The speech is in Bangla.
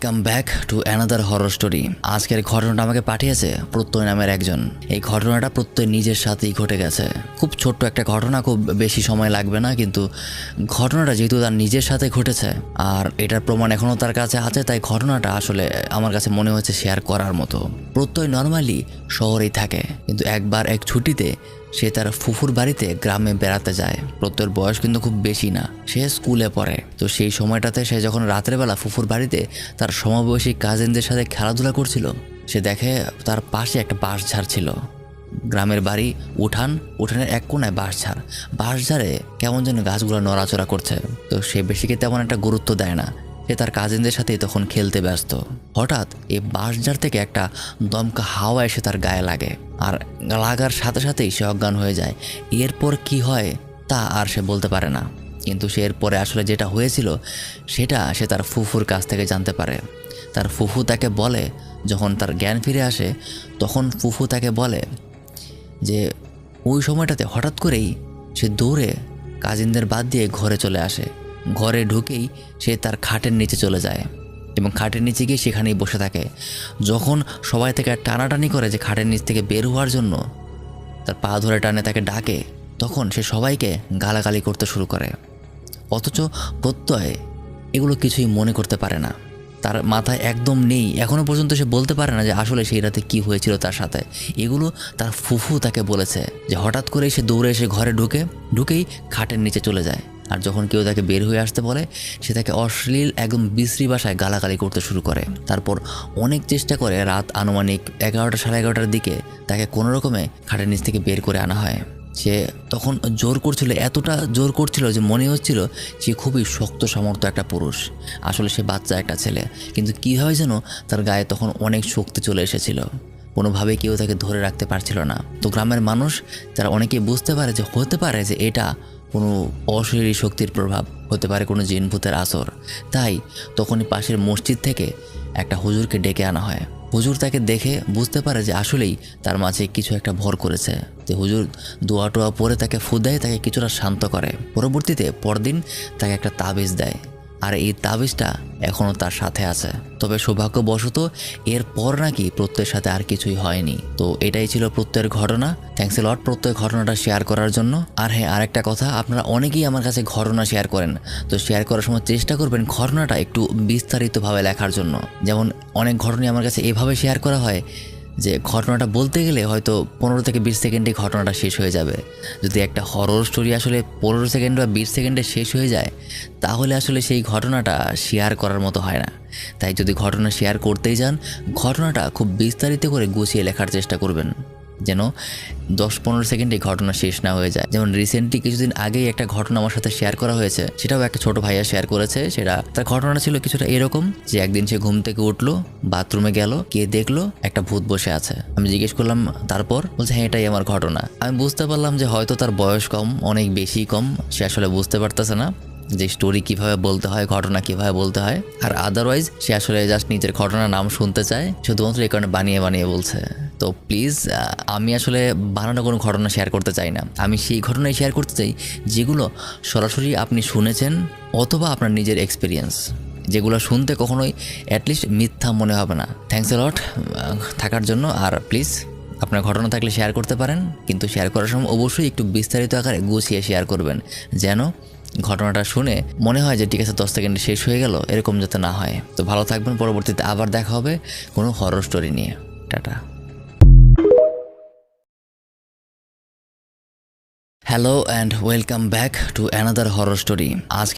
Come back to another horror story. আজকের ঘটনাটা আমাকে পাঠিয়েছে প্রত্যয় নামের একজন। এই ঘটনাটা প্রত্যয় নিজের সাথেই ঘটে গেছে। খুব ছোট্ট একটা ঘটনা, খুব বেশি সময় লাগবে না, কিন্তু ঘটনাটা যেহেতু তার নিজের সাথে ঘটেছে আর এটার প্রমাণ এখনও তার কাছে আছে, তাই ঘটনাটা আসলে আমার কাছে মনে হচ্ছে শেয়ার করার মতো। প্রত্যয় নর্মালি শহরেই থাকে, কিন্তু একবার এক ছুটিতে সে তার ফুফুর বাড়িতে গ্রামে বেড়াতে যায়। প্রত্যয়ের বয়স কিন্তু খুব বেশি না, সে স্কুলে পড়ে। তো সেই সময়টাতে সে যখন রাত্রেবেলা ফুফুর বাড়িতে তার সমবয়সী কাজিনদের সাথে খেলাধুলা করছিল, সে দেখে তার পাশে একটা বাঁশঝাড় ছিল। গ্রামের বাড়ি উঠানের এক কোনায় বাঁশঝাড়ে কেমন যেন গাছগুলো নড়াচড়া করছে। তো সে বেশিকে তেমন একটা গুরুত্ব দেয় না, সে তার কাজিনদের সাথেই তখন খেলতে ব্যস্ত। হঠাৎ এই বাঁশঝাড় থেকে একটা দমকা হাওয়া এসে তার গায়ে লাগে, আর লাগার সাথে সাথেই সে অজ্ঞান হয়ে যায়। এরপর কি হয় তা আর সে বলতে পারে না, কিন্তু সে এরপরে আসলে যেটা হয়েছিল সেটা সে তার ফুফুর কাছ থেকে জানতে পারে। তার ফুফু তাকে বলে, যখন তার জ্ঞান ফিরে আসে তখন ফুফু তাকে বলে যে ওই সময়টাতে হঠাৎ করেই সে দৌড়ে কাজিনদের বাদ দিয়ে ঘরে চলে আসে। ঘরে ঢুকেই সে তার খাটের নিচে চলে যায় এবং খাটের নিচে গিয়ে সেখানেই বসে থাকে। যখন সবাই থেকে টানাটানি করে যে খাটের নিচ থেকে বের হওয়ার জন্য, তার পা ধরে টানে তাকে ডাকে, তখন সে সবাইকে গালাগালি করতে শুরু করে। অথচ প্রত্যয় এগুলো কিছুই মনে করতে পারে না, তার মাথায় একদম নেই। এখনও পর্যন্ত সে বলতে পারে না যে আসলে সেই রাতে কী হয়েছিল তার সাথে। এগুলো তার ফুফু তাকে বলেছে যে হঠাৎ করেই সে দৌড়ে এসে ঘরে ঢুকেই খাটের নিচে চলে যায়। আর যখন কেউ তাকে বের হয়ে আসতে বলে, সে তাকে অশ্লীল একদম বিশ্রী ভাষায় গালাগালি করতে শুরু করে। তারপর অনেক চেষ্টা করে রাত আনুমানিক 11টা সাড়ে 11টার দিকে তাকে কোনো রকমে খাটের নিচ থেকে বের করে আনা হয়। সে তখন জোর করছিল, এতটা জোর করছিল যে মনে হচ্ছিল সে খুবই শক্ত সামর্থ্য একটা পুরুষ। আসলে সে বাচ্চা একটা ছেলে, কিন্তু কীভাবে যেন তার গায়ে তখন অনেক শক্তি চলে এসেছিল। কোনোভাবেই কেউ তাকে ধরে রাখতে পারছিল না। তো গ্রামের মানুষ তারা অনেকেই বুঝতে পারে যে হতে পারে যে এটা কোনো অশরীরী শক্তির প্রভাব, হতে পারে কোনো জিন ভূতের আসর। তাই তখনই পাশের মসজিদ থেকে একটা হুজুরকে ডেকে আনা হয়। হুজুর তাকে দেখে বুঝতে পারে যে আসলেই তার মাঝে কিছু একটা ভর করেছে। তো হুজুর দোয়া টোয়া পরে তাকে ফু দেয়, তাকে কিছুটা শান্ত করে। পরবর্তীতে পরদিন তাকে একটা তাবিজ দেয়, আর এই তাবিজটা এখনও তার সাথে আছে। তবে সৌভাগ্যবশত এরপর নাকি প্রত্যয়ের সাথে আর কিছুই হয়নি। তো এটাই ছিল প্রত্যয়ের ঘটনা। থ্যাঙ্কস এ লট প্রত্যয় ঘটনাটা শেয়ার করার জন্য। আর হ্যাঁ, আরেকটা কথা, আপনারা অনেকেই আমার কাছে ঘটনা শেয়ার করেন, তো শেয়ার করার সময় চেষ্টা করবেন ঘটনাটা একটু বিস্তারিতভাবে লেখার জন্য। যেমন অনেক ঘটনাই আমার কাছে এভাবে শেয়ার করা হয় যে ঘটনাটা বলতে গেলে হয়তো 15 থেকে 20 সেকেন্ডে ঘটনাটা শেষ হয়ে যাবে। যদি একটা হরর স্টোরি আসলে 15 সেকেন্ড বা 20 সেকেন্ডে শেষ হয়ে যায়, তাহলে আসলে সেই ঘটনাটা শেয়ার করার মতো হয় না। তাই যদি ঘটনা শেয়ার করতেই যান, ঘটনাটা খুব বিস্তারিত করে গুছিয়ে লেখার চেষ্টা করবেন, যেন 10-15 সেকেন্ডে ঘটনা শেষ না হয়ে যায়। যেমন রিসেন্টলি কিছুদিন আগেই একটা ঘটনা আমার সাথে শেয়ার করা হয়েছে, সেটাও একটা ছোট ভাইয়া শেয়ার করেছে। সেটা তার ঘটনা ছিল কিছুটা এরকম যে একদিন সে ঘুম থেকে উঠলো, বাথরুমে গেল, কে দেখলো একটা ভূত বসে আছে। আমি জিজ্ঞেস করলাম, তারপর বলছে হ্যাঁ এটাই আমার ঘটনা। আমি বুঝতে পারলাম যে হয়তো তার বয়স কম, অনেক বেশি কম, সে আসলে বুঝতে পারতেছে না যে স্টোরি কিভাবে বলতে হয়, ঘটনা কিভাবে বলতে হয়। আর আদারওয়াইজ সে আসলে জাস্ট নিজের ঘটনার নাম শুনতে চায়, শুধুমাত্র এই কারণে বানিয়ে বানিয়ে বলছে। তো প্লিজ, আমি আসলে বানানো কোনো ঘটনা শেয়ার করতে চাই না। আমি সেই ঘটনাই শেয়ার করতে চাই যেগুলো সরাসরি আপনি শুনেছেন অথবা আপনার নিজের এক্সপিরিয়েন্স, যেগুলো শুনতে কখনোই অ্যাটলিস্ট মিথ্যা মনে হবে না। থ্যাঙ্কস এ লট থাকার জন্য। আর প্লিজ, আপনার ঘটনা থাকলে শেয়ার করতে পারেন, কিন্তু শেয়ার করার সময় অবশ্যই একটু বিস্তারিত আকারে গুছিয়ে শেয়ার করবেন, যেন ঘটনাটা শুনে মনে হয় যে ঠিক আছে 10 সেকেন্ডে শেষ হয়ে গেল, এরকম যাতে না হয়। তো ভালো থাকবেন, পরবর্তীতে আবার দেখা হবে কোনো হরর স্টোরি নিয়ে। Tata. Hello and welcome back to another horror story. আজ